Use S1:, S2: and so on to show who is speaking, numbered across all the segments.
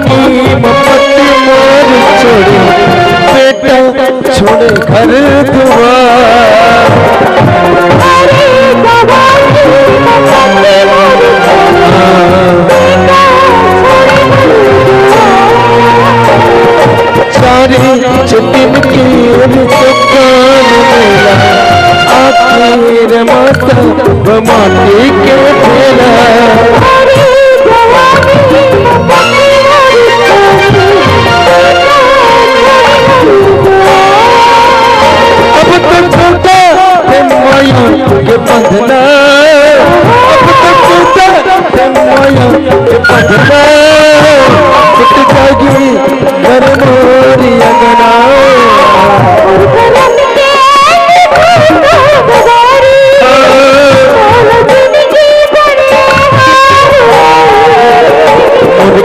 S1: मांगी ममती मोर छोड़े, बेटा छोड़े घर द्वार। चारे दिन की दुकान मेला, आखिर माता व माटी के ठेला। अब तो टूटा है माया के बंधना, अब तो टूटा है माया के बंधना। टूट जाएगी घर मोरी अंगना।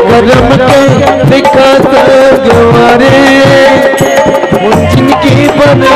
S1: करम के दिखात गवारे, जिनकी बने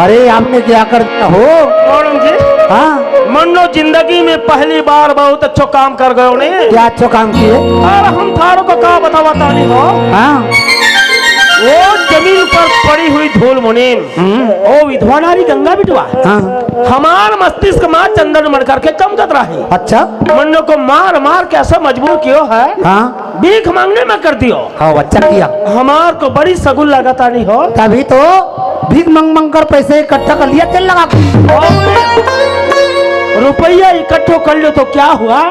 S2: अरे आपने क्या करता हो?
S3: हाँ, मनो जिंदगी में पहली बार बहुत अच्छो काम कर गए ने।
S2: क्या अच्छो काम किए?
S3: और हम थारों को का बतावा तानी हो।
S2: हाँ,
S3: वो जमीन पर पड़ी हुई धूल मुनीम, ओ विधवा नारी गंगा बिटवा,
S2: हाँ,
S3: हमार मस्तिष्क मां चंदन मर करके चमकत रही।
S2: अच्छा,
S3: मनो को मार मार के ऐसा मजबूर क्यों है,
S2: हाँ,
S3: भीख मांगने में कर दियो।
S2: हाँ, अच्छा किया।
S3: हमार को बड़ी सगुन लगाता नहीं हो।
S2: तभी तो भीख मंग मंग कर पैसे इकट्ठा कर लिया तेल लगा के।
S3: रुपया इकट्ठो कर लो तो क्या हुआ,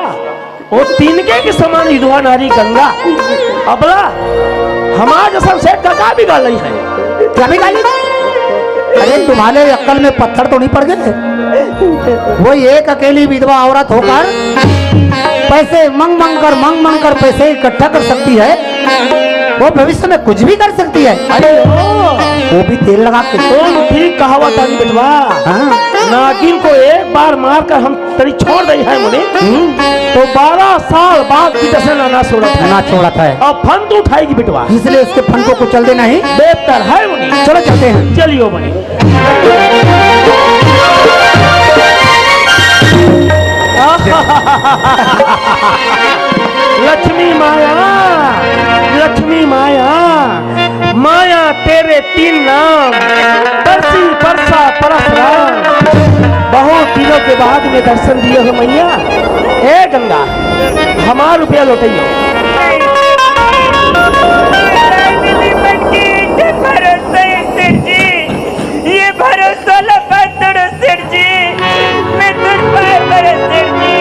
S3: वो तिनके के समान विधवा नारी गंगा अबला हमारे जैसा सेठ का क्या बिगाड़ रही है?
S2: क्या बिगाड़ी? अरे तुम्हारे अक्ल में पत्थर तो नहीं पड़ गए? वो एक अकेली विधवा औरत होकर पैसे मंग मंग कर पैसे इकट्ठा कर सकती है, वो भविष्य में कुछ भी कर सकती है।
S3: अरे
S2: वो भी तेल लगा के।
S3: तो ठीक कहावत तानी बिटवा।
S2: हाँ,
S3: नागिन को एक बार मार कर हम तरी छोड़ दी है मुनि, तो 12 साल बाद भी दसे ना छोड़ा था।
S2: ना छोड़ा था।
S3: अब फन तो उठाएगी बिटवा,
S2: इसलिए उसके फन को कुचल देना ही
S3: बेहतर है मुनि।
S2: चलो चलते हैं।
S3: चलियो मुनि। लक्ष्मी माया, लक्ष्मी माया, माया तेरे 3 नाम, बरसी बरसा परशुराम। बहुत दिनों के बाद में दर्शन दिए हो मैया। हे गंगा, हमारा रुपया लौटाइयो।
S4: ये भरोसा लगा तोड़ो सिर जी, मैं तुझ पर बरस जी।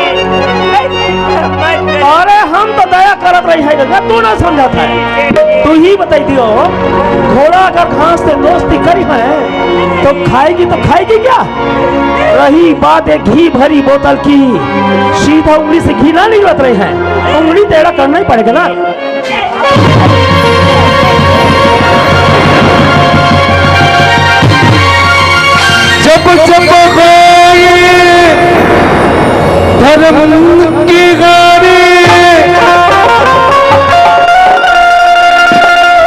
S3: अरे हम तो दया करत रही है गंगा, तू ना समझा था। तू ही बताई दियो, घोड़ा अगर घास से दोस्ती करी है तो खाएगी क्या? रही बात एक घी भरी बोतल की, सीधा उंगली से घी ना निकलत रही है, उंगली टेढ़ा करना ही पड़ेगा ना।
S1: जब जब धर्म की गाड़ी,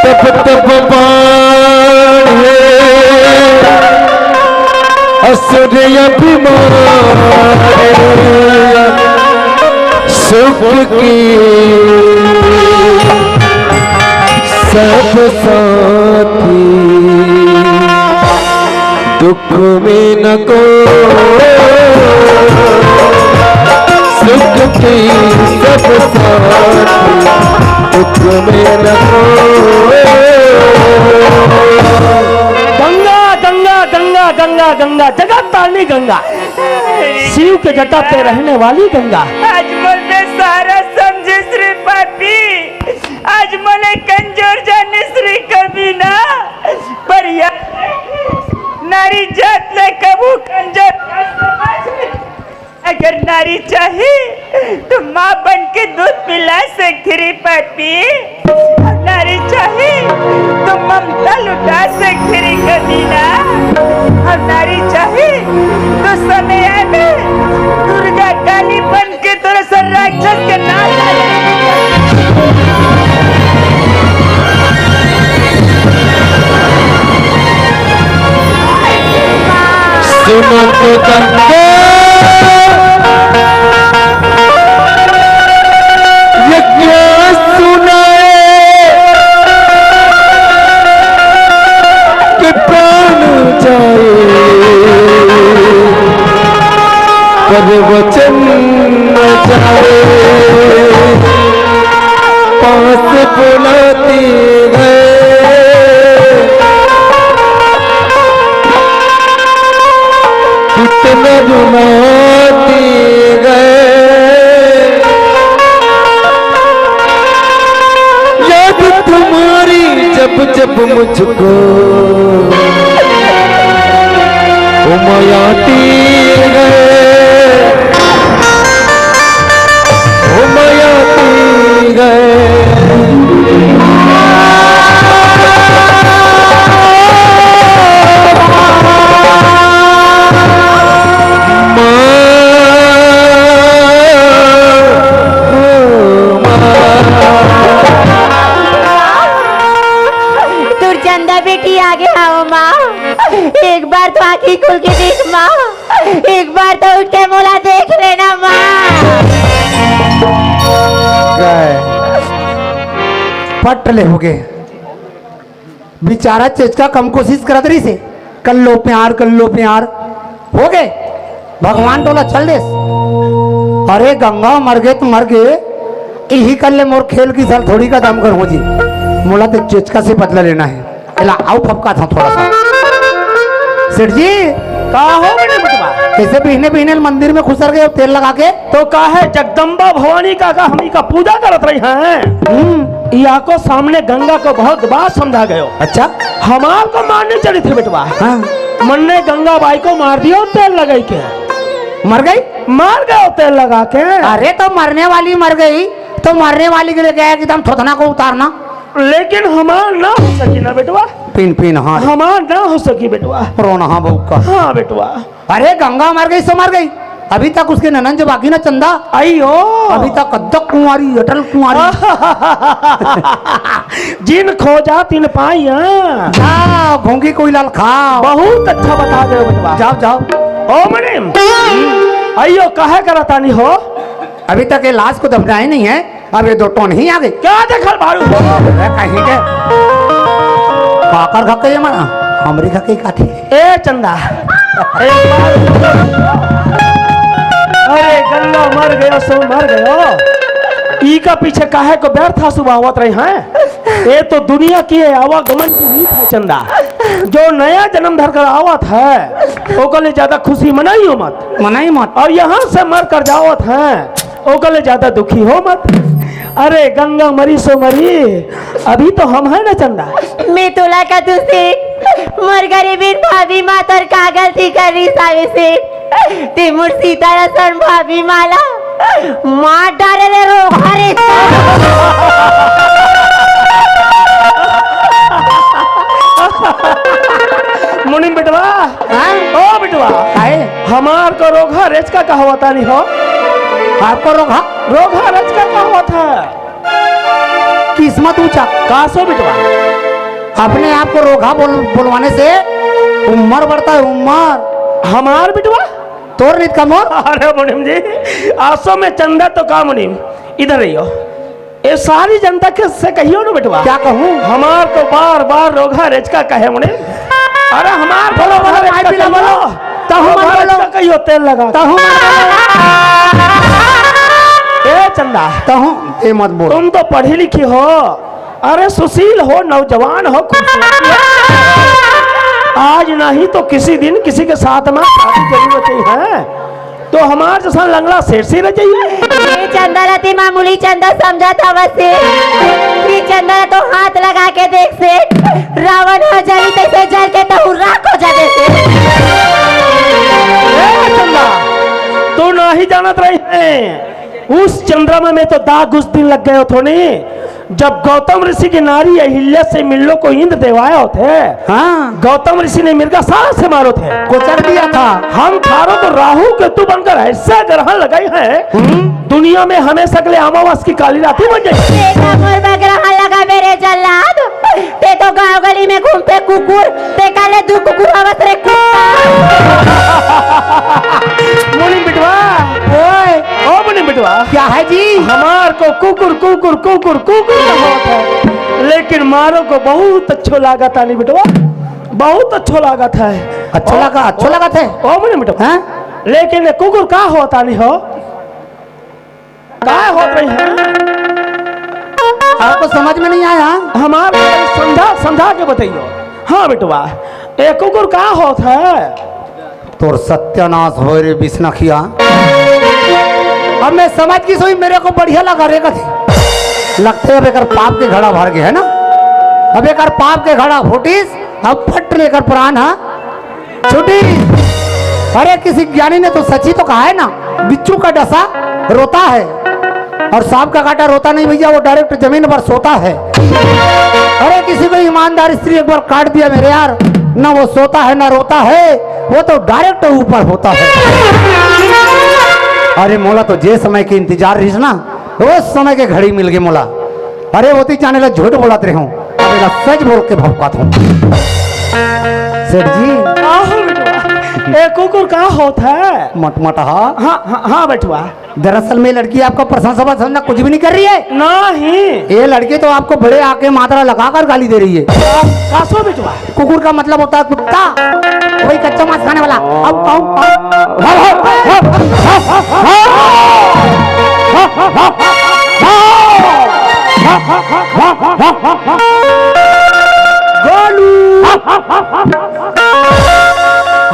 S1: तब तब बाढ़े असुर अभिमान, सुख की सब साथी, दुख में न को, सुख की सब साथी, दुख में न को।
S3: गंगा गंगा गंगा गंगा गंगा, जगत तारनी गंगा, शिव के जटा पे रहने वाली गंगा।
S4: आज मुझे सारा समझे श्री पापी, आज मुझे कंजोर जाने श्री कभी ना, पर यार नारी जात ले कबू कंजर का समझ। अगर नारी चाहे तो माँ बन के दूध पिला सकती रे पापी। और नारी चाहे तो ममता लुटा सकती रे कमीना। और नारी चाहे तो समय में दुर्गा काली बन के तेरे सर राक्षस के नाच
S1: सुमंत गंगे यज्ञ सुनाए कि प्राण जाए पर वचन न जाए पास बुलाती है कितना रुलाती गए याद तुम्हारी जब जब मुझको उमयाती गए उमयाती गए
S5: चंदा बेटी आगे आओ माँ, एक बार तो आँखें खोल के देख माँ, एक बार तो उठ के मोला देख लेना माँ।
S2: पट ले हो गए बेचारा चेचका कम कोशिश करत रही से कर लो प्यार हो गए भगवान टोला चल दे। अरे गंगा मर गए तो मर गए यही कर ले मोर खेल की साल थोड़ी का दाम कर हो जी मोला तो चेचका से बदला लेना है एला आओ फपका था थोड़ा सा सेठ जी
S3: का हो बड़े बटवा
S2: कैसे पीने मंदिर में खुसर गए तेल लगा के
S3: तो का है जगदम्बा भवानी का हम का पूजा करत रही हैं। या को सामने गंगा को बहुत बार समझा गयो।
S2: अच्छा
S3: हमार को मारने चली थी बेटवा।
S2: हाँ
S3: मन ने गंगा बाई को मार दिया तेल लगाई के
S2: मर गई
S3: मार गए तेल लगा के।
S2: अरे तो मरने वाली मर गई तो मरने वाली के लिए गया कि तुम थोथना को उतारना
S3: लेकिन हमार ना हो सकी ना बेटवा।
S2: पिन हाँ
S3: हमार ना हो सकी बेटवा।
S2: रोना हाँ बहू का
S3: हाँ बेटवा।
S2: अरे गंगा मर गई सो मर गई अभी तक उसके ननन जो बाकी ना चंदा
S3: आइयो
S2: अभी तक अद्दक कुंवारी अटल कुंवारी
S3: जिन खोजा तिन पाई।
S2: जाओ घोंगी कोई लाल खाओ
S3: बहुत अच्छा बता दे बेटवा।
S2: जाओ जाओ
S3: ओ मनीम आइयो काहे करता नहीं हो।
S2: अभी तक ये लाश को दफनाए नहीं है अब ये दो टोन ही आ गए
S3: क्या देखल भाड़ू
S2: कहीं के पाकर खा के माना हमरी खा के काठी
S3: ए चंदा अरे गंगा मर गयो सो मर गयो ई का पीछे काहे को व्यर्थ सुबावत रही हैं। ये तो दुनिया की आवागमन की रीत है चंदा। जो नया जन्म धर कर आवत है ओकले ज्यादा खुशी मनाइयो मत और यहाँ से मर कर जावत है ओकले ज्यादा दुखी हो मत। अरे गंगा मरी सो मरी अभी तो हम है ना चंदा।
S5: मैं तोला का तुझसे मोर गरीबीन भाभी माँ तर का गलती कर रही सावे से तिमुर सीतारा सन भाभी माला मार डाले ले रो हरे
S3: मुनिम बेटवा ओ बेटवा हमार को रोगा रेच का कहावता नहीं हो।
S2: आपको रोगा
S3: रेच का कहावत है
S2: किस्मत ऊंचा
S3: कासो बेटवा।
S2: अपने आप को रोगा बोलवाने से उम्र बढ़ता है उम्र
S3: हमार बेटवा
S2: तोर नित का मोर।
S3: अरे मुनिम जी आसो में चंदा तो का मुनिम इधर रहियो ये सारी जनता के से कहियो ना बेटवा।
S2: क्या कहूँ
S3: हमार तो बार बार रोगा रेच का कहे मुनिम। अरे हमार बोलो बोलो बोलो कहियो तेल लगा ए चंदा
S2: ए मत बोल
S3: तुम तो पढ़ी लिखी हो। अरे सुशील हो नौजवान हो खूबसूरत हो। आज नहीं तो किसी दिन किसी के साथ में शादी जरूरत है तो हमारे जैसा लंगड़ा शेर से रह जाइए।
S5: चंदा रती मामूली चंदा समझा था वैसे ये चंदा तो हाथ लगा के देख से रावण हो जाए तैसे जल के तो राख हो जाए से
S3: उस चंद्रमा में तो दाग उस दिन लग गए हो थोड़ी, जब गौतम ऋषि की नारी अहिल्या से मिलने को इंद्र देवाया होते।
S2: हाँ
S3: गौतम ऋषि ने मिर्गा सारा से मारो थे,
S2: कोचर दिया था।
S3: हम थारों को राहु केतु बनकर ऐसा ग्रहण लगाई है, दुनिया में हमेशा के लिए अमावस की काली रात ही बन जाएगी।
S5: देखा मोर बगरा लगा मेरे जल्लाद, ते तो गांव गली में घूमते कुकुर, ते काले दू कुकुर अवस रे
S3: मुनि बिटवा,
S2: ओए
S3: ओ मुनि बिटवा,
S2: क्या है जी?
S3: हमार को कुकुर कुकुर कुकुर कुकुर होता है, लेकिन मारो को बहुत अच्छो लागत है बिटवा, बहुत अच्छो लागत है।
S2: अच्छा लगा थे।
S3: ओ मुनि बिटवा,
S2: हैं?
S3: लेकिन ये कुकुर का होता नहीं हो, का होत रही है?
S2: आपको समझ में नहीं आया?
S3: हमारे समझा समझा के बताइयो। हाँ बेटवा, ये कुकुर का होता है?
S2: तोर सत्यानाश हो रे बिस्नखिया। अब मैं समझ की सोई, मेरे को बढ़िया लगा रे कथी लगते अब एकर पाप के घड़ा भर गए है ना। अब एकर पाप के घड़ा फूटिस, अब फट लेकर प्राण है छुटी। अरे किसी ज्ञानी ने तो सच्ची तो कहा है ना, बिच्छू का डसा रोता है और सांप का काटा रोता नहीं भैया, वो डायरेक्ट जमीन पर सोता है। अरे किसी को ईमानदार स्त्री एक बार काट दिया मेरे यार, ना वो सोता है ना रोता है, वो तो डायरेक्ट ऊपर होता है। अरे मोला तो जे समय के इंतजार रही ना, उस समय के घड़ी मिल गई मोला। अरे वो तो जाने ला झूठ बोलाते रहे हूँ, अब सच बोल के भौकात हूँ। सेठ जी
S3: ये कुकुर का होता है?
S2: मटमटा।
S3: हाँ बेटवा,
S2: दरअसल में लड़की आपका प्रशंसा वशंसा कुछ भी नहीं कर रही है।
S3: नहीं,
S2: ये लड़की तो आपको बड़े आके मात्रा लगाकर गाली दे रही है।
S3: कासो बेटवा,
S2: कुकुर का मतलब होता है कुत्ता, वही कच्चा मांस खाने वाला। अब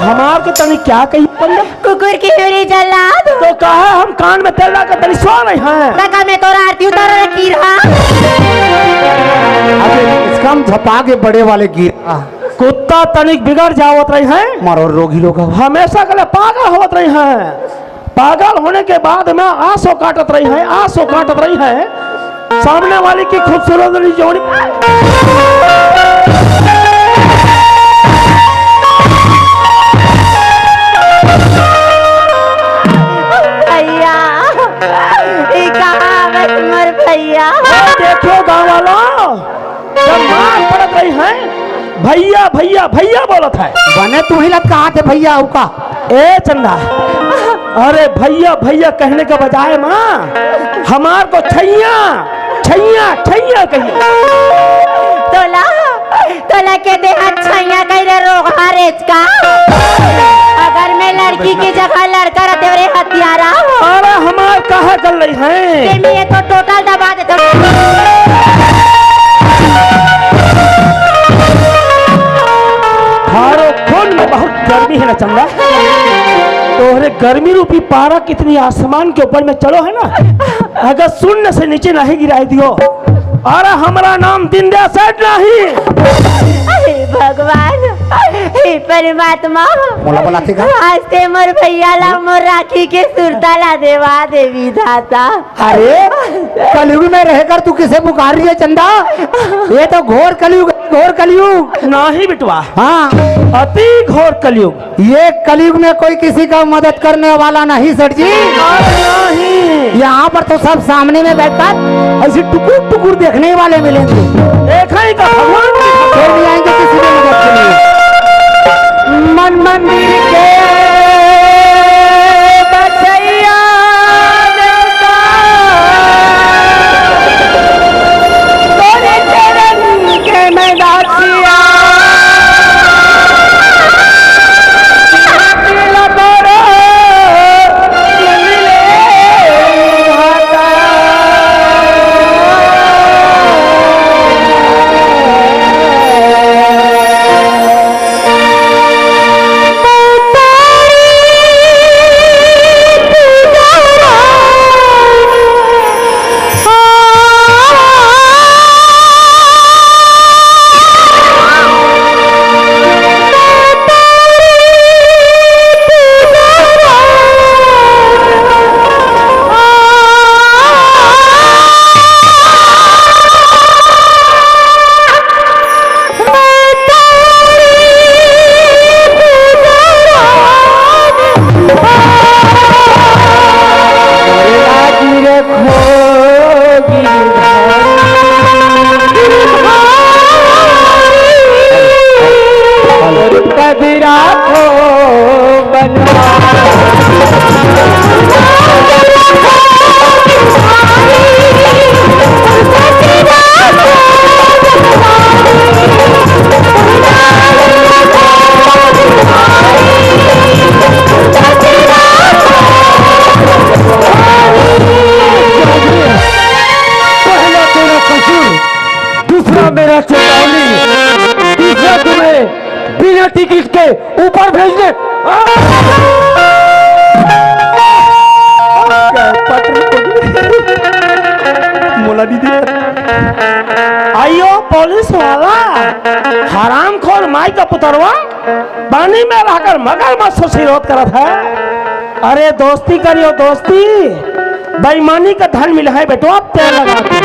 S3: हमार के तनी क्या कही पंडित?
S5: कुकुर की मेरी जल्लाद,
S3: तो कहा हम कान में तेल डालकर तनी सो रहे हैं।
S5: लगा मैं तो आरती उतार रखी रहा।
S2: अबे इसका हम झपा के बड़े वाले गिरा
S3: कुत्ता तनिक बिगड़ जावत रही है,
S2: मारो रोगी लोग
S3: हमेशा के लिए पागल होत रही है। पागल होने के बाद में आंसू काटत रही है, आंसू काटत रही है। सामने वाले की खूबसूरत जोड़ी
S5: भैया, ये कहाँ बस मोर भैया।
S3: देखो गाँव वालों, जब मार पड़त रही है, भैया भैया भैया बोलत है।
S2: बने तू ही लग कहाँ थे भैया का?
S3: ए चंदा, अरे भैया भैया कहने के बजाय माँ हमार को छैया छैया छैया कहिए।
S5: तोला तोला के दे अच्छा कह रे रोहारेज का। अगर मैं लड़की की जगह लड़का रहते रे हथियारा,
S3: अरे हमार कहा चल रही है,
S5: ते मैं तो टोटल दबा देता।
S3: थारो खून में बहुत गर्मी है ना चंदा, तोहरे गर्मी रूपी पारा कितनी आसमान के ऊपर में चलो है ना, अगर शून्य से नीचे नहीं गिराई दियो। अरे हमारा नाम दिंदया सेठ नहीं।
S5: हे भगवान, हे परमात्मा,
S2: मोला बोला थे का?
S5: आज से मोर भैया ला मोर राखी के सुरता ला देवा देवी दाता।
S2: अरे कलयुग में रहकर तू किसे पुकार रही है चंदा? ये तो घोर कलयुग, घोर कलयुग।
S3: नहीं बिटवा,
S2: हाँ,
S3: अति घोर कलयुग।
S2: ये कलयुग में कोई किसी का मदद करने वाला नहीं सेठ जी।
S3: नहीं,
S2: यहाँ पर तो सब सामने में बैठकर ऐसे टुकुर टुकुर देखने वाले मिलेंगे,
S3: देखा ही का भगवान
S2: फिर नहीं आएंगे किसी की मदद के लिए। मन मंदिर के बचैया देवता, तोरे चरण के मैं दासिया, दिल तोरो मिले भाता।
S1: भी राखो पहला तेरा कसूर, दूसरा मेरा चेतावनी, तीसरा तुम्हें बिना टिकट के ऊपर भेजने।
S3: मोला दीदी आइयो पुलिस वाला हराम खोर माई का पुतरवा पानी में रहकर मगरमच्छ से विरोध करत है। अरे दोस्ती करियो दोस्ती, बेईमानी का धन मिला है बेटो, तेल लगा के।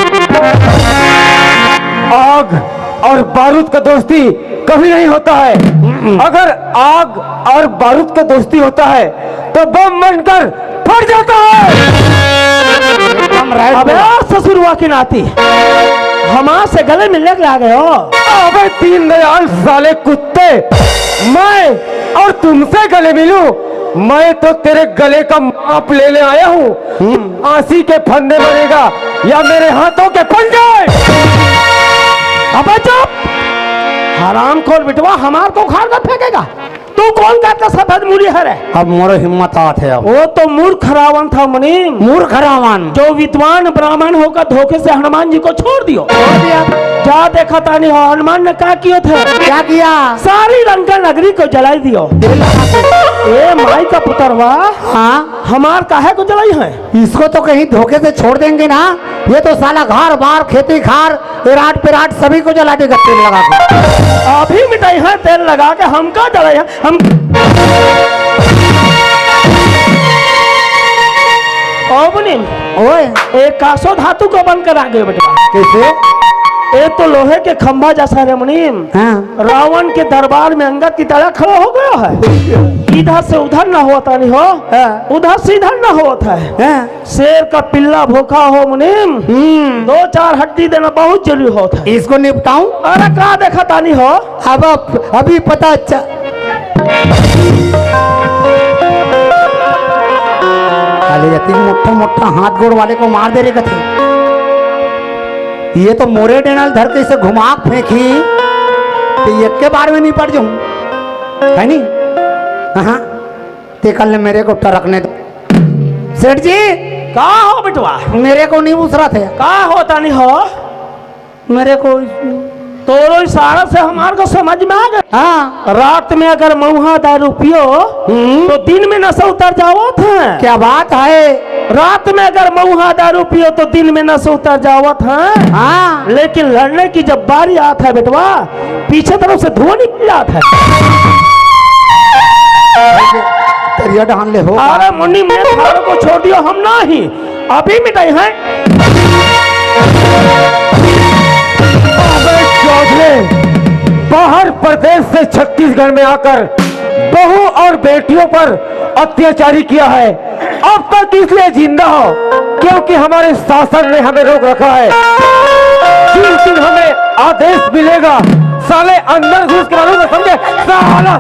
S1: आग और बारूद का दोस्ती कभी नहीं होता है। अगर आग और बारूद का दोस्ती होता है तो बम बनकर फट जाता है।
S3: अबे ससुरवा की नाती हमार से गले मिलने के आ गए हो।
S1: अबे तीन दयाल साले कुत्ते, मैं और तुमसे गले मिलूं? मैं तो तेरे गले का माप लेने आया हूँ। आंसी के फंदे बनेगा या मेरे हाथों के पंजे।
S3: अबे चुप, हराम खोर बिटवा हमार को खार कर फेंकेगा। तू कौन कहता सफेद मूली है रे?
S2: अब मोरे हिम्मत आत है। अब
S3: वो तो मूर्ख रावण था मुनीम,
S2: मूर्ख रावण
S3: जो विद्वान ब्राह्मण होकर धोखे से हनुमान जी को छोड़ दियो। क्या देखा तानी हो हनुमान ने क्या किया था?
S2: क्या किया?
S3: सारी लंका नगरी को जलाई दियो। ए माई का पुतरवा,
S2: हाँ,
S3: हमार काहे को जलाई है?
S2: इसको तो कहीं धोखे से छोड़ देंगे ना। ये तो साला घर बार खेती खार विराट पिराट सभी को जला देगा तेल लगा के।
S3: अभी मिटाई है तेल लगा के, हम का जलाई है? हम ओ मुनीम,
S2: ओए
S3: एक कासो धातु को बंद करा गए बेटा।
S2: कैसे?
S3: ये तो लोहे के खंभा जैसा है मुनीम।
S2: हाँ।
S3: रावण के दरबार में अंगद की तरह खड़ा हो गया है। इधर से उधर ना होता नहीं हो,
S2: हाँ।
S3: उधर से इधर ना होता है।
S2: हाँ।
S3: शेर का पिल्ला भूखा हो मुनीम, 2-4 हड्डी देना बहुत जरूरी होता है।
S2: इसको निपटाऊं?
S3: अरे कहा देखा तानी हो?
S2: अब अभी पता मोटा मोटा हाथ गोड़ वाले को मार दे रे कथे। ये तो मोरे डेनल धर के इसे घुमा फेंकी तो एक के बार में नहीं पड़ जाऊं, है नहीं? हाँ, ते कल ने मेरे को टरकने दो। सेठ जी,
S3: कहा हो बिटवा?
S2: मेरे को नहीं पूछ रहा थे।
S3: कहा होता नहीं हो?
S2: मेरे को
S3: तोरो इशारा से हमारे को समझ में आ गया।
S2: हाँ,
S3: रात में अगर महुआ दारू पियो तो दिन में नशा उतर जावत है।
S2: क्या बात है?
S3: रात में अगर महुआ दारू पियो तो दिन में नशा उतर जावत है।
S2: हाँ,
S3: लेकिन लड़ने की जब बारी आता है बेटवा, पीछे तरफ से धुआं निकल जाता है।
S2: तेरिया ढान ले हो।
S3: अरे मुन्नी, मैं थारों को छोड़ दियो, हम ना ही अभी मिटाई है।
S1: बाहर प्रदेश से छत्तीसगढ़ में आकर बहू और बेटियों पर अत्याचारी किया है। अब तक इसलिए जिंदा हो क्योंकि हमारे शासन ने हमें रोक रखा है। जिस दिन हमें आदेश मिलेगा साले अंदर घुस के मारूंगा, समझे साला।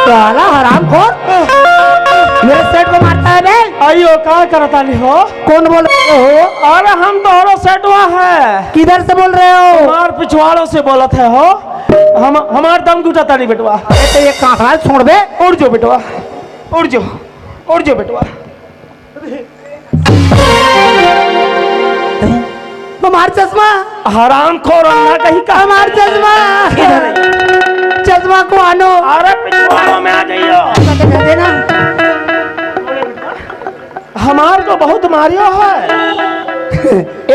S2: साला हरामखोर मेरे सेठ को मारता है बे।
S3: आइयो कहा करता नहीं हो?
S2: कौन बोल रहे हो?
S3: अरे हम तो और सेटवा है।
S2: किधर से बोल रहे हो?
S3: हमार पिछवाड़ों से बोलत है हो। हमार दम घुटाता नहीं बेटवा।
S2: तो ये कांकड़ा छोड़ बे।
S3: उड़ जो बेटवा, उड़ जो, उड़ जो बेटवा।
S2: हमार चश्मा,
S3: हराम खोर अन्ना कहीं का।
S2: हमार चश्मा, चश्मा को आनो।
S3: अरे पिछवाड़ों में आ जाइयो।
S2: देना।
S3: हमार को बहुत मारियो है।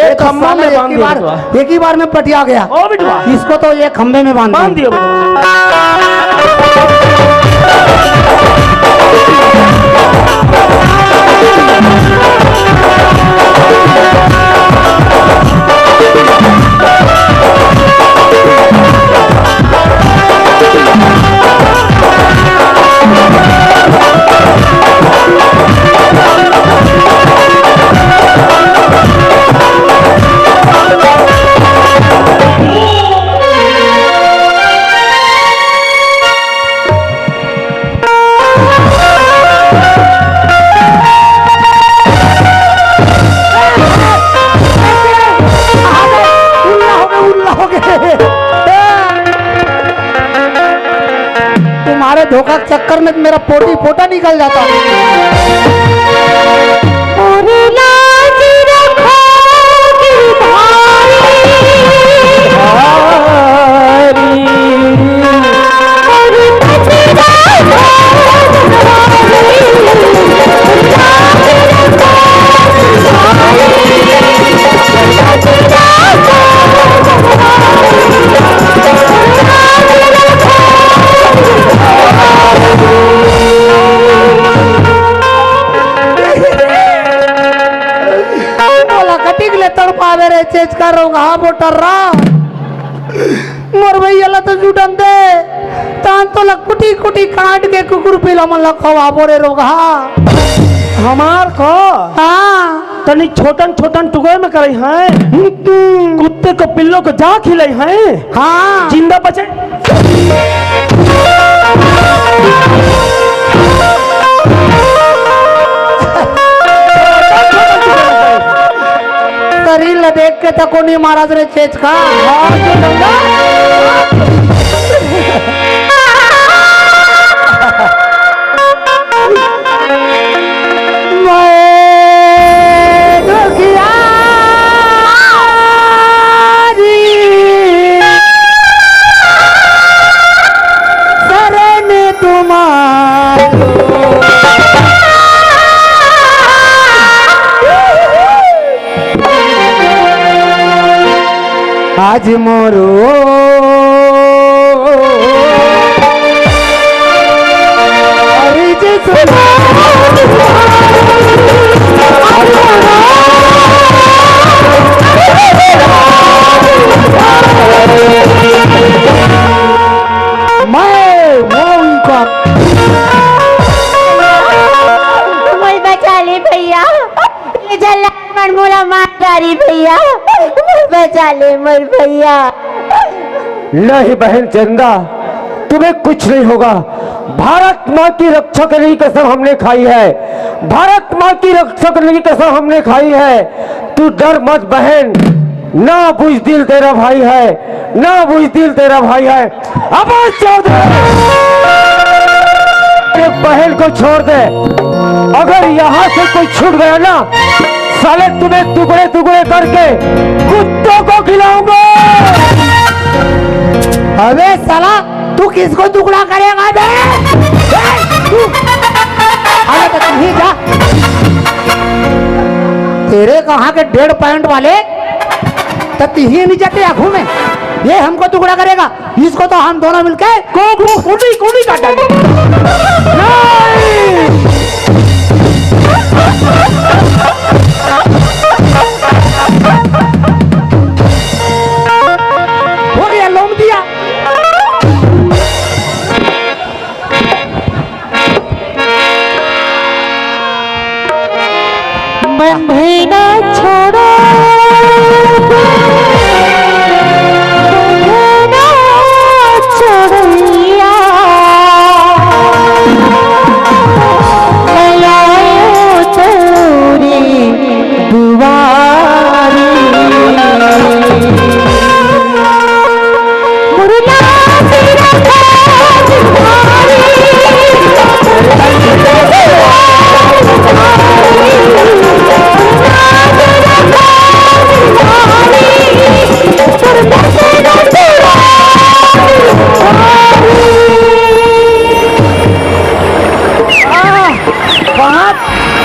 S3: एक खम्भा में बांध दियो बेटवा।
S2: एक ही बार में पटिया गया।
S3: ओ बेटवा,
S2: इसको तो एक खंबे में बांध
S3: दियो बेटवा।
S2: धोखा के चक्कर में मेरा पोटी पोटा निकल जाता। तड़पावे रे चेज कर रोगा बोटर रा मोर भैया तो जुटन दे तान तो लग कुटी कुटी काट के कुकुर पिला मन लखवा बोरे रोगा
S3: हमार को
S2: हाँ
S3: तनी छोटन छोटन टुकड़े में करे हैं, कुत्ते को पिल्लों को जा खिलाई हैं।
S2: हाँ
S3: जिंदा बचे
S2: शरीर ला देख के तको नहीं महाराज रे चेच का आज मोरो
S5: बचा ले भैया, ये जल्लाद मनमोला मारी भैया, बचा ले मर भैया।
S1: नहीं बहन चंदा, तुम्हें कुछ नहीं होगा। भारत माँ की रक्षा करने की कसम हमने खाई है, भारत माँ की रक्षा करने की कसम हमने खाई है। तू डर मत बहन, ना बुज़दिल तेरा भाई है, ना बुज़दिल तेरा भाई है। अब्बास चौधरी बहन को छोड़ दे, अगर यहाँ से कोई छूट गया ना, साले तुम्हें टुकड़े टुकड़े करके कुत्तों को खिलाऊंगा।
S2: अबे साला तू किसको टुकड़ा करेगा बे? तू अरे तो तुम ही जा। तेरे कहाँ के 1.5 पॉइंट वाले तब ही नहीं जाते आंखों में, ये हमको टुकड़ा करेगा, इसको तो हम दोनों मिलके कोड़ी काटेंगे। हो गया, लोम दिया।
S5: मन भैना छोड़ो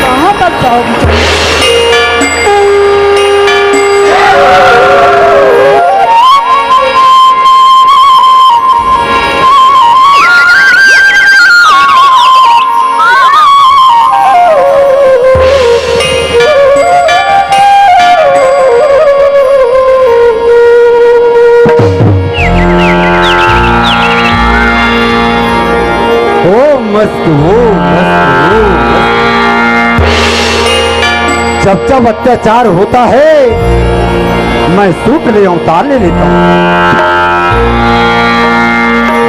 S3: कहाँ तक जाओगी?
S2: जब जब अत्याचार होता है मैं सूट ले उतार ले लेता हूँ।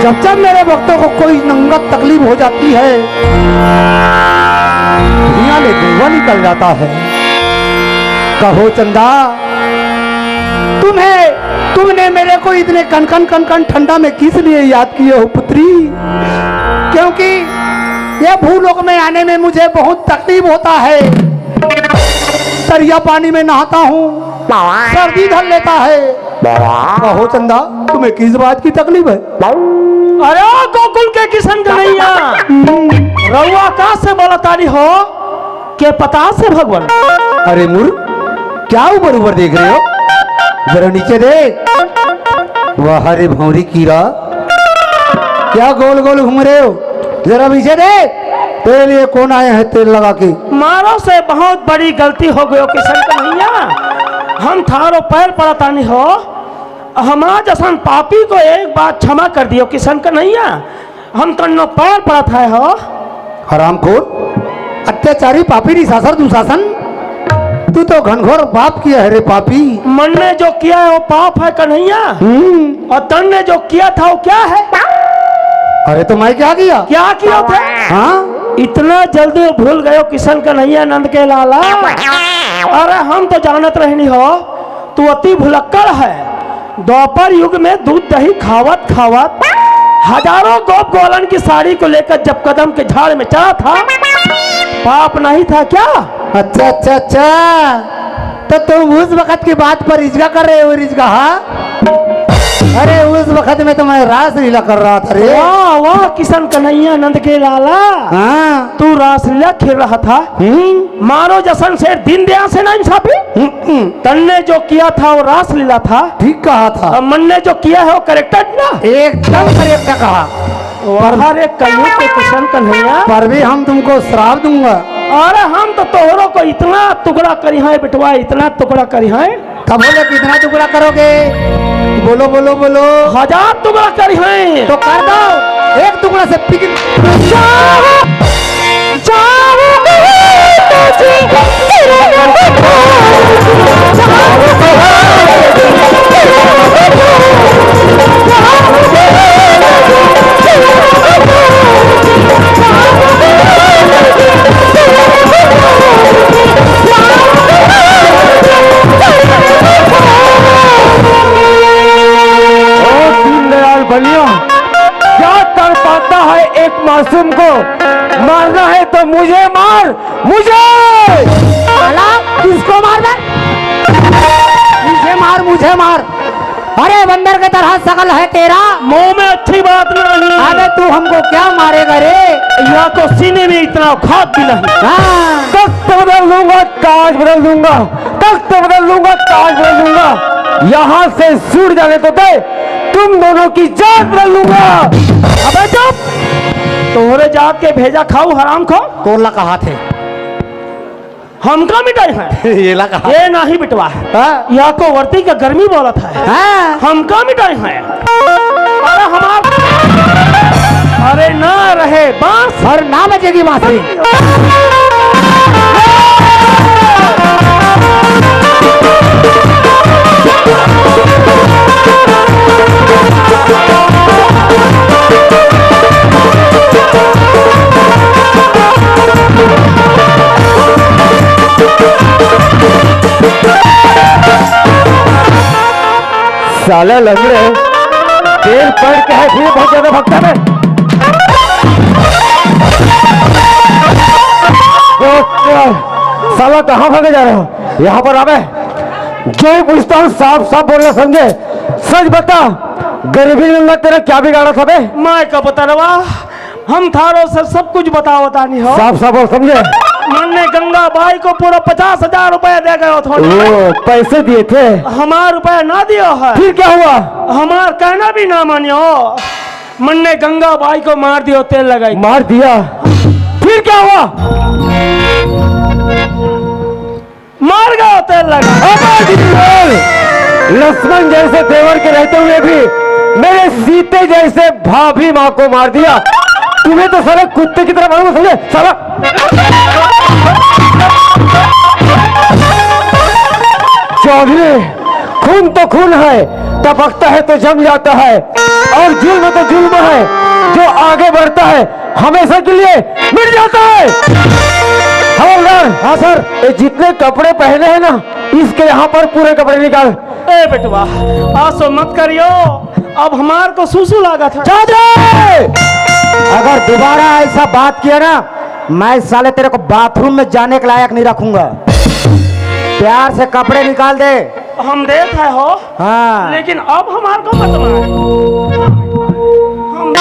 S2: जब जब मेरे भक्तों को कोई नंगत तकलीफ हो जाती है, दुनिया में धुआं निकल जाता है। कहो चंदा तुमने मेरे को इतने कनकन ठंडा में किस लिए याद किए हो पुत्री? क्योंकि ये भूलोक में आने में मुझे बहुत तकलीफ होता है। दरिया पानी में नहाता हूँ, सर्दी धर लेता है। कहो चंदा, तुम्हें किस बात की तकलीफ है?
S3: अरे गोकुल के किशन कन्हैया, रउआ का से बोला तारी हो के पता से भगवान?
S2: अरे मूर्ख, क्या ऊपर ऊपर देख रहे हो? जरा नीचे देख। वाह रे भौरी कीड़ा, क्या गोल गोल घूम रहे हो? जरा पीछे देख। तेरे लिए कौन आए हैं तेल लगा के?
S3: मारो से बहुत बड़ी गलती हो गई किशन कन्हैया। हम थारो पैर पड़तानी हो, हमारा जसन पापी को एक बात क्षमा कर दियो किशन कन्हैया। हम तन्नो पैर पड़त है हो।
S2: हरामखोर, अत्याचारी, पापी, निशासर, दुशासन, तू तो घनघोर पाप किया है रे पापी।
S3: मन ने जो किया है वो पाप है कन्हैया, और तन ने जो किया था वो क्या है?
S2: अरे तो मैं क्या किया?
S3: क्या किया था?
S2: हाँ,
S3: इतना जल्दी भूल गए हो किशन कन्हैया नंद के लाला। अरे हम तो जानत रहनी हो तू अति भुलक्कड़ है। द्वापर युग में दूध दही खावत खावत हजारों गोप गोलन की साड़ी को लेकर जब कदम के झाड़ में चढ़ा था, पाप नहीं था क्या?
S2: अच्छा अच्छा अच्छा, तो तुम उस वक्त की बात पर रिजगा कर रहे हो? रिजगा? हाँ, अरे उस वक्त में तो मैं रास लीला कर रहा था रे।
S3: वाह वाह किशन कन्हैया नंद के लाला,
S2: हाँ,
S3: तू रासलीला खेल रहा था। मारो जसन से दिन दया से ना इंसाफी। तन्ने जो किया था वो रासलीला था।
S2: ठीक कहा था।
S3: और मन ने जो किया है वो करेक्टर ना?
S2: एकदम करेक्ट कहा।
S3: पर एक कलयुग के किशन कन्हैया,
S2: पर भी हम तुमको श्राप दूंगा।
S3: अरे हम तो तोहरों को इतना टुकड़ा करी है बेटवा, इतना टुकड़ा करी है।
S2: कब बोले कितना टुकड़ा करोगे? बोलो बोलो बोलो।
S3: 1000 टुकड़ा करी है।
S2: तो कर दो, एक टुकड़ा से पिक।
S1: बलियों, क्या तड़पाता है एक मासूम को? मारना है तो मुझे मार, मुझे।
S2: किसको मारना? मुझे मार, मुझे मार। अरे बंदर के तरह शकल है तेरा,
S3: मुंह में अच्छी बात नहीं।
S2: अबे तू हमको क्या मारेगा रे?
S3: यहाँ तो सीने में इतना खाद भी नहीं।
S2: हाँ,
S1: तख्त बदल दूंगा, ताज बदल दूंगा, तख्त बदल दूंगा, ताज बदल दूंगा। यहाँ से छूट जाने तो दे, तुम दोनों की जान बदल दूंगा।
S3: अबे चुप, तोहरे जात के भेजा खाऊ हराम खो।
S2: तोला कहा थे?
S3: हमका मिटाई है
S2: ये लगा।
S3: ये नहीं बिटवा है।
S2: हाँ?
S3: यहाँ को वर्ती का गर्मी बोलत है।
S2: हाँ?
S3: हमका मिटाई है। अरे हमार, अरे ना रहे बांस
S2: और ना बजेगी बांसुरी।
S1: साला लंगड़े देर पड़ के है, फिर बहुत ज्यादा भक्ता में। साला कहाँ भागे जा रहे हो? यहाँ पर आवे। जो ही पूछता हूँ साफ साफ बोलना समझे। सच बता, गरीबी में तेरा क्या बिगाड़ा था बे?
S3: मैं कब बता, हम थारों से सब कुछ बता नहीं हो।
S1: साफ साफ बोल समझे।
S3: मैंने गंगा बाई को पूरा 50,000 रुपया दे गए थोड़े।
S1: ओ, पैसे दिए थे?
S3: हमारा रुपया ना दियो है।
S1: फिर क्या हुआ?
S3: हमार कहना भी ना मानियो। मन ने गंगा बाई को मार दियो, तेल लगाई।
S1: मार दिया? फिर क्या हुआ?
S3: मार गया, तेल लगा।
S1: लक्ष्मण जैसे देवर के रहते हुए भी मेरे सीते जैसे भाभी माँ को मार दिया। तुम्हें तो सारा कुत्ते की तरह मारूंगा समझे साला। चौधरी, खून तो खून है, टपकता है तो जम जाता है, और जुल्म तो जुल्म है, जो आगे बढ़ता है हमेशा के लिए मिट जाता है। हवलदार। हाँ सर। ये जितने कपड़े पहने हैं ना, इसके यहाँ पर पूरे कपड़े निकाल।
S3: ए बेटवा आसो मत करियो, अब हमार को सुसु लागा था।
S2: चौधरी, अगर दोबारा ऐसा बात किया ना, मैं साले तेरे को बाथरूम में जाने के लायक नहीं रखूंगा। प्यार से कपड़े निकाल दे।
S3: हम देख है हो,
S2: हाँ,
S3: लेकिन अब हमार को मत मार। हम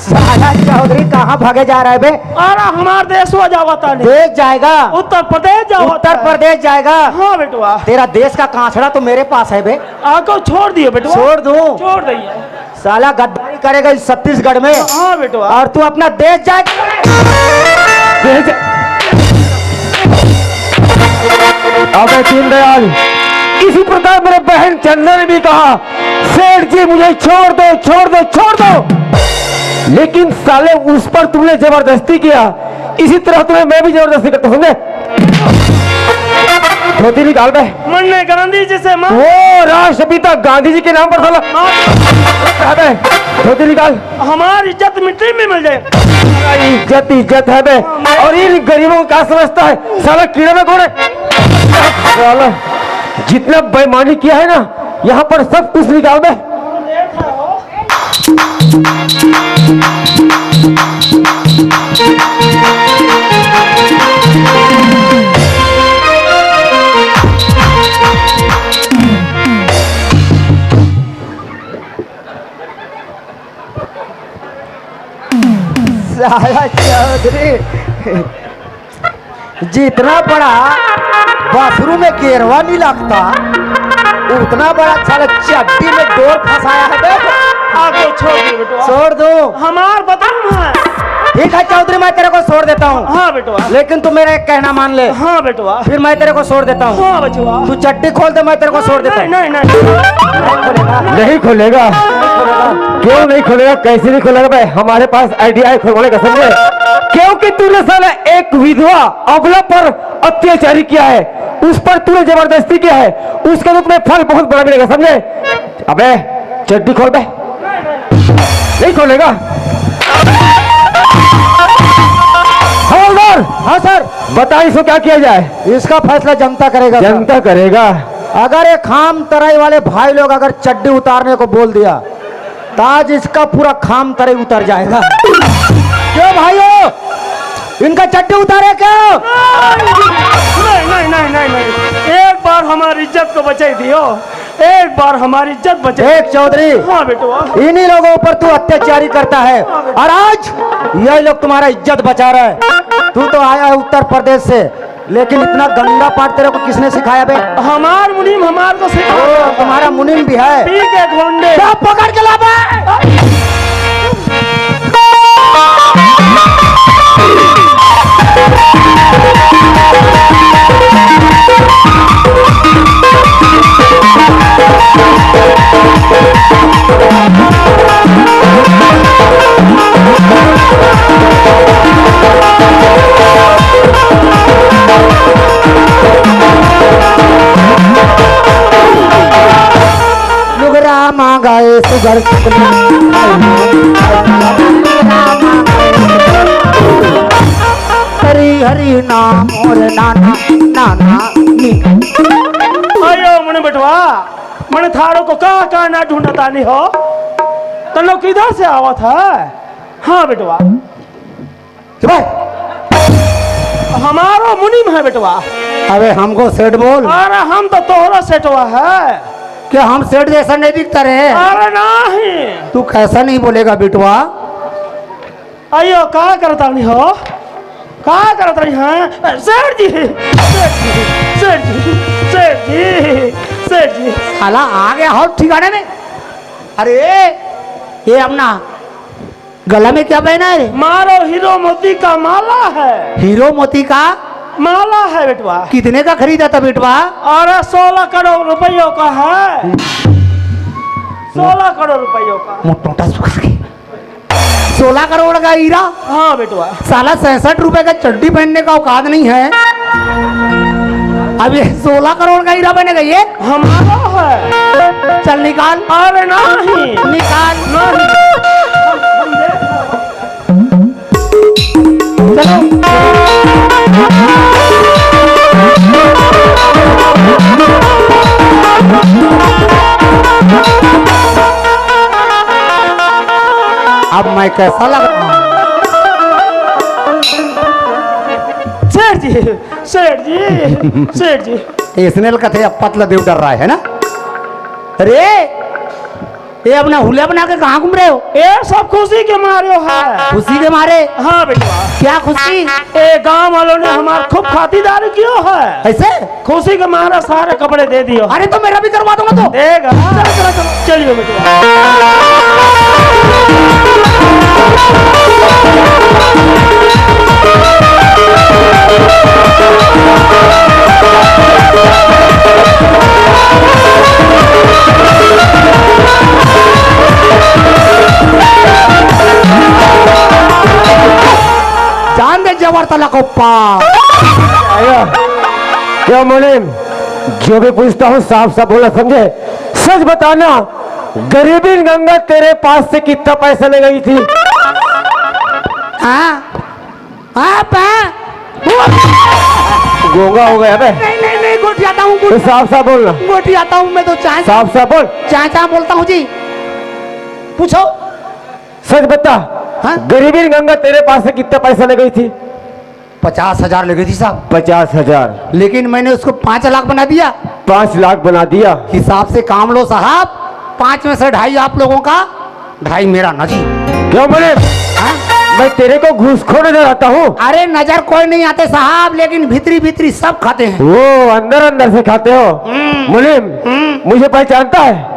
S2: साला चौधरी कहाँ भागे जा रहा है बे?
S3: अरे हमार देश हो जावता नहीं,
S2: देश जाएगा,
S3: उत्तर प्रदेश जावता।
S2: उत्तर प्रदेश जाएगा।
S3: हाँ बेटवा,
S2: तेरा देश का कांसड़ा तो मेरे पास है बे।
S3: आको छोड़ दिए बेटवा।
S2: छोड़ दूं?
S3: छोड़ दिए।
S2: साला गद्दारी करेगा इस छत्तीसगढ़ में,
S3: हाँ बेटवा।
S2: और तू अपना देश जाएगा।
S1: अबे दीनदयाल, इसी प्रकार मेरे बहन चंदन ने भी कहा, सेठ जी मुझे छोड़ दो छोड़ दो छोड़ दो, लेकिन साले उस पर तुमने जबरदस्ती किया, इसी तरह तुम्हें मैं भी जबरदस्ती करता हूँ। धोती निकाल बे।
S3: मन्ने गांधी जी से मार।
S1: वो राष्ट्रपिता गांधी जी के नाम पर साला बे, धोती निकाल।
S3: हमारी इज्जत मिट्टी में मिल जाए।
S1: इज्जत इज्जत है बे, और इन गरीबों को क्या समझता है? साला कीड़े में कौन है? साला जितना बेईमानी किया है ना, यहाँ पर सब कुछ निकाल बे।
S2: साला चौधरी, जितना बड़ा बाथरूम में गेरवा नहीं लगता, उतना बड़ा साला चड्डी में डोर फंसाया है बे।
S3: आको छोड़ दिए बेटवा।
S2: छोड़ दो।
S3: हमार बदन है।
S2: ठीक है चौधरी, मैं तेरे को छोड़ देता हूँ।
S3: हाँ बेटवा।
S2: लेकिन तू मेरा एक कहना मान ले।
S3: हाँ बेटवा।
S2: फिर मैं तेरे को छोड़ देता हूँ।
S3: हाँ बचवा।
S2: तू चड्डी खोल दे, मैं तेरे को छोड़ देता हूँ।
S3: नहीं नहीं नहीं।
S1: नहीं खोलेगा? क्यों नहीं खोलेगा? कैसे नहीं खोलेगा भाई? हमारे पास आइडिया है खोलने का, समझे? क्योंकि तूने साला एक विधवा अबला पर अत्याचारी किया है, उस पर तूने जबरदस्ती किया है, उसका तो तुम्हें फल बहुत बड़ा मिलेगा, समझे? अबे चड्डी खोल बे। नहीं खोलेगा? हवलदार।
S2: हाँ सर।
S1: बता इसको क्या किया जाए?
S2: इसका फैसला जनता करेगा।
S1: जनता करेगा।
S2: अगर ये खाम तराई वाले भाई लोग अगर चड्डी उतारने को बोल दिया, तो आज इसका पूरा खाम तराई उतर जाएगा। क्यों भाइयों, इनका चड्डी उतारे क्यों?
S3: नहीं नहीं नहीं नहीं नहीं, एक बार हमारी इज्जत को बचाई दियो, एक बार हमारी इज्जत बचाई।
S2: देख चौधरी,
S3: हाँ बेटवा।
S2: इन्हीं लोगों पर तू अत्याचारी करता है, और आज यही लोग तुम्हारा इज्जत बचा रहा है। तू तो आया है उत्तर प्रदेश से, लेकिन इतना गंदा पाठ तेरे को किसने सिखाया बे?
S3: हमार मुनीम हमार को सिखा।
S2: तुम्हारा मुनीम भी है?
S3: ठीक है घोंडे।
S2: पकड़ के ला बे। गए सुगर हरी हरी नाम और नाना नाना नी।
S3: अयो मने बेटवा, मने थारो को कहाँ ना ढूंढता नहीं हो, तो लोग किधर से आवा था? हाँ बेटवा, हमारो मुनीम है बेटवा।
S2: अबे हमको सेठ बोल।
S3: अरे हम तो तोहरा सेठवा है।
S2: क्या हम सेठ जैसा नहीं दिखता रहे?
S3: अरे नहीं।
S2: तू कैसा नहीं बोलेगा बेटवा?
S3: अयो क्या करता नहीं हो, क्या करता नहीं है? सेठ जी सेठ जी सेठ जी सेठ जी सेठ जी।
S2: साला आ गया हो ठिकाने में। अरे ये अपना गला में क्या पहना है?
S3: मारो हीरो मोती का माला है।
S2: हीरो मोती का
S3: माला है बेटवा।
S2: कितने का खरीदा था बेटवा?
S3: अरे 16 करोड़ रुपयों का है। 16 करोड़ रुपयों का।
S2: मोटा सुखा के 16 करोड़ का हीरा।
S3: हाँ बेटवा।
S2: साला 66 रुपए का चड्डी पहनने का औकात नहीं है, अब ये 16 करोड़ का हीरा बनेगा ये।
S3: हमारा है।
S2: चल निकाल।
S3: अरे नहीं
S2: निकाल।
S3: नहीं।
S2: चलो अब मैं कैसा लग रहा हूँ?
S3: सेठ जी, सेठ जी, सेठ जी।
S2: इसने कथे अब पतला देव डर रहा है ना। अरे ये अपना हुलिया बना के कहाँ घूम रहे हो?
S3: ये सब खुशी के मारे है।
S2: खुशी के मारे?
S3: हाँ बेटवा।
S2: क्या खुशी?
S3: ये गांव वालों ने हमारे खूब खातिरदारी कियो है।
S2: ऐसे
S3: खुशी के मारे सारे कपड़े दे दियो।
S2: अरे तो मेरा भी करवा दूंगा तो।
S3: देगा। चलो चलो चलो चलिए बेटवा।
S2: जान दे जबर तला को पार।
S1: आया क्या मुनीम, जो भी पूछता हूँ साफ साफ बोला, समझे? सच बताना, गरीबी गंगा तेरे पास से कितना पैसा ले गई थी?
S2: हाँ हाँ
S1: गोंगा हो गया बे।
S2: नहीं नहीं नहीं गोटी आता हूँ,
S1: तो साफ साफ बोलना।
S2: गोटी आता हूँ मैं तो। चाय
S1: साफ साफ बोल।
S2: चाय बोलता हूँ जी। पूछो।
S1: सच बता,
S2: हाँ?
S1: गरीबी गंगा तेरे पास से कितना पैसा ले गई थी?
S2: 50,000 लगी थी साहब,
S1: 50,000।
S2: लेकिन मैंने उसको 5 लाख बना दिया।
S1: 5 लाख बना दिया।
S2: हिसाब से काम लो साहब, 5 में से 2.5 आप लोगों का, 2.5 मेरा ना जी।
S1: क्यों मुनीम,
S2: हाँ?
S1: मैं तेरे को घूसखोर नजर आता हूँ?
S2: अरे नजर कोई नहीं आते साहब, लेकिन भीतरी भीतरी सब खाते हैं।
S1: वो अंदर अंदर से खाते हो। मुनीम, मुझे पहचानता है?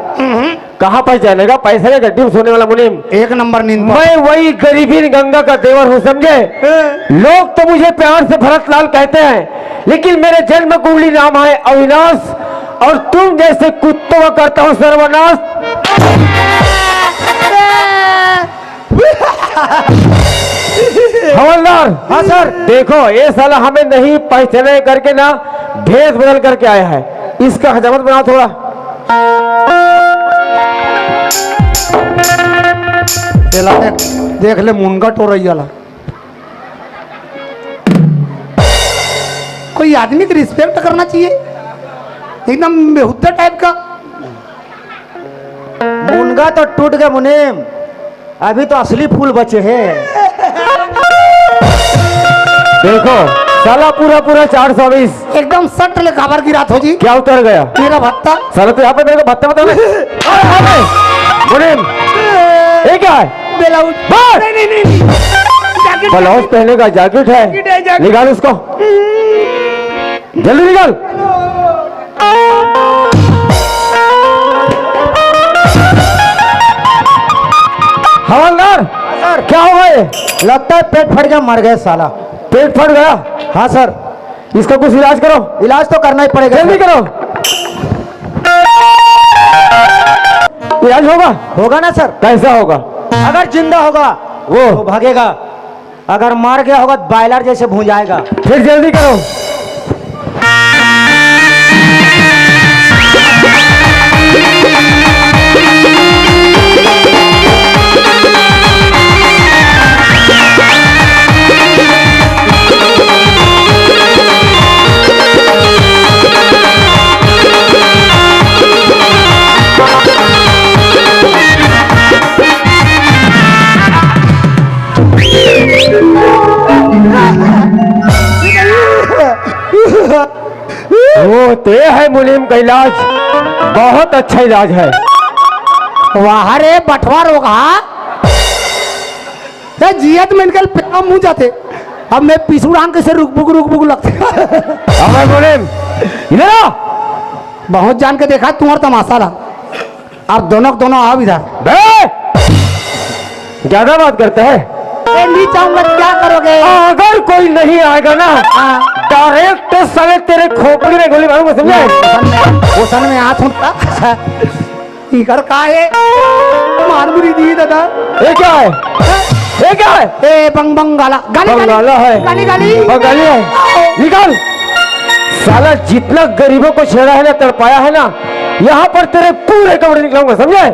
S1: कहाँ पहचानेगा, पैसे के गड्ढे में सोने वाला मुनीम।
S2: 1 नंबर नींद।
S1: मैं वही गरीबी गंगा का देवर हूँ, समझे? लोग तो मुझे प्यार से भरत लाल कहते हैं, लेकिन मेरे जन्म कुंडली नाम है अविनाश, और तुम जैसे कुत्तों का करता हूँ सर्वनाश। हवलदार।
S2: हाँ सर।
S1: देखो, ये साला हमें नहीं पहचाने करके ना भेष बदल करके आया है, इसका हजामत बनाओ थोड़ा।
S2: देख ले मुनगा टोरई वाला। कोई आदमी की रिस्पेक्ट करना चाहिए, एकदम बेहुदा टाइप का।
S1: मुनगा तो टूट गया मुनीम, अभी तो असली फूल बचे हैं। देखो साला पूरा पूरा 420
S2: एकदम सट ले खबर की रात हो जी।
S1: क्या उतर गया
S2: मेरा भत्ता।
S1: साला? तो यहाँ पे मेरे को भत्ता बता मुनीम, ये क्या है?
S2: ब्लाउज।
S1: बस!
S2: नहीं नहीं नहीं,
S1: ब्लाउज पहने का जैकेट है,
S2: जैकेट।
S1: निकाल उसको, जल्दी निकाल। हवलदार, क्या हुआ ये? लगता है पेट फट गया, मर गया साला। पेट फट गया? हाँ सर। इसका कुछ इलाज करो। इलाज तो करना ही पड़ेगा, जल्दी करो। इलाज होगा? होगा ना सर। कैसा होगा?
S6: अगर जिंदा होगा
S1: वो
S6: तो भागेगा, अगर मार गया होगा तो बॉयलर जैसे भून जाएगा।
S1: फिर जल्दी करो। वो ते है मुनीम का इलाज, बहुत अच्छा इलाज है।
S2: वाह रे बटवा रोगा। जियत में इनके पेट मुंह जाते, अब मैं पीछू डांग कैसे रुक बुक लगते।
S1: अब मुनीम इधर आओ।
S2: बहुत जान के देखा तुम्हारा तमाशा ला। अब दोनों आओ इधर।
S1: ज्यादा बात करते हैं।
S2: नहीं चाहूंगा क्या करोगे?
S1: अगर कोई नहीं आएगा ना, डायरेक्ट साले तेरे खोपड़ी में गोली मारूंगा, समझे?
S2: वो सन में हाथ उठता। इकर का है मार बुरी दी दादा।
S1: ये क्या है? ये क्या है?
S2: ए बंग बंग गाला गाली
S1: बंगाला है।
S2: गाली गाली
S1: बंगाली है। निकाल। साला जितना गरीबों को छेड़ा है ना, तड़पाया है ना, यहाँ पर तेरे पूरे कपड़े निकलाऊंगा, समझे?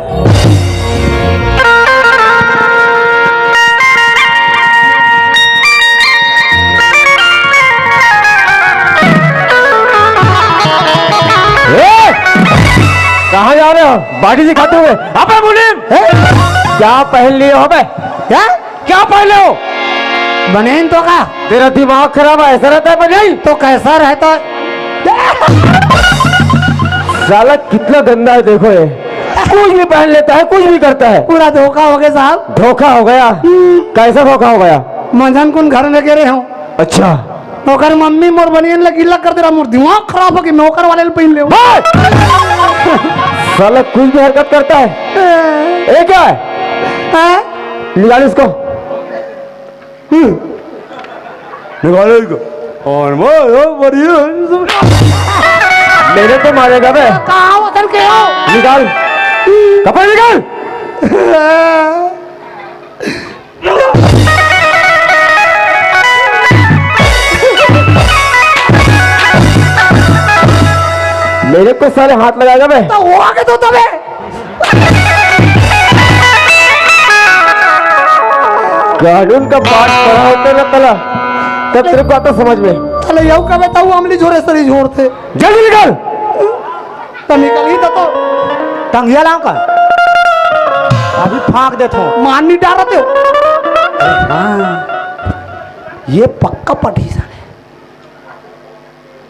S1: कहाँ जा रहे हो? बाटी दिखाते हुए। अबे मुनीम, क्या पहन लिए हो? बे
S2: क्या
S1: क्या पहन ले हो?
S2: बनेन तो का
S1: तेरा दिमाग खराब है, ऐसा रहता है बनेन?
S2: तो कैसा रहता?
S1: साला कितना गंदा है, देखो ये कुछ भी पहन लेता है, कुछ भी करता है।
S2: पूरा धोखा हो गया साहब।
S1: धोखा हो गया? कैसा धोखा हो गया?
S2: मंझन कुन घर में गिरे हूँ।
S1: अच्छा,
S2: नौकर मम्मी मोर बनियन लकीला कर दे रहा, मोर दिमाग खराब हो कि नौकर वाले ने पहन ले।
S1: साला कुछ भी हरकत करता है। ये क्या है? निकाल इसको। निकालो इसको। और मेरे तो मारेगा बे।
S2: कहाँ वतन के हो?
S1: निकाल कपड़े, निकाल। मेरे को सारे हाथ लगाएगा बे।
S2: तो वो आगे तो तबे
S1: कानून का पाठ पढ़ा होता ना तला, तब तेरे को आता समझ में।
S2: चले जाओ कबे तो अमली झोरे सरी झोर थे।
S1: जल्दी निकाल।
S2: तो निकल ही तो
S6: टंगिया लाऊं का? अभी फाँक देता हूँ।
S2: मान नहीं डाल रहे हो। ये पक्का पटीसा है।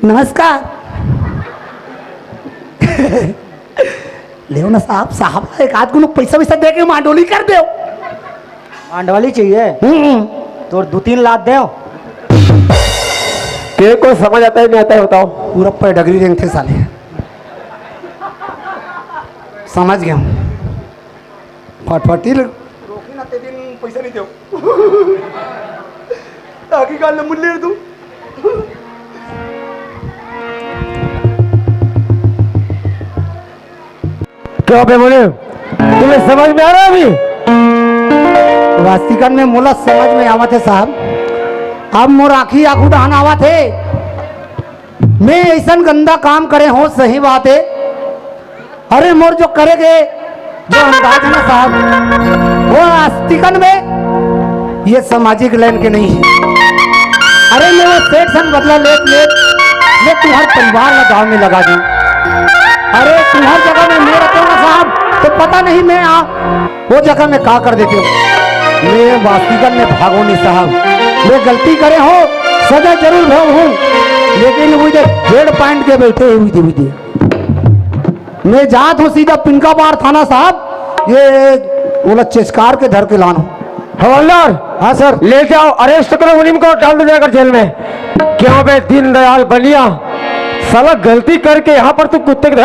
S2: नमस्कार। ले ना साहब, साहब एक आध को पैसा वैसा दे के मांडोली कर दो।
S6: मांडवाली चाहिए तो 2-3 लाख दे।
S1: तेरे को समझ आता है नहीं आता है बताओ?
S2: पूरा पेडगरी रेंग थे साले। समझ गया हूँ। फटफटी रोकी ना ते दिन पैसा नहीं दो। आगे गाल मुल्ले दो।
S1: क्यों बे बोले? तुम्हें समझ में आ रहा है अभी?
S2: वास्तिकन में मोला समझ में आवा थे साहब। अब मोर आखी आखू डहान आवा थे। मैं ऐसा गंदा काम करे हो, सही बात है। अरे मोर जो करेगे जो अंदाज है ना साहब, वो आस्तिकन में ये सामाजिक लाइन के नहीं है। अरे मैं वो सेक्शन बदला ले तुम्हारे परिवार का दाव में लगा दूं। अरे तुम्हारी जगह में मैं रहता हूँ साहब, तो पता नहीं मैं वो जगह में क्या कर देते हो। मैं वास्तिकन में भागो नहीं साहब। मैं गलती करे हो, सजा जरूर भाग हूँ, लेकिन वो इधर 1.5 पॉइंट के बैठे हुई थी। मैं जात हूँ सीधा पिनका बार थाना साहब। ये बोला चेस्कार के धर के लाना।
S1: हवलदार। हाँ सर। ले जाओ, अरेस्ट करो मुनीम को, डाल दो जाकर जेल में। क्यों बे दीनदयाल बनिया, साला गलती करके यहाँ पर तू कुत्ते के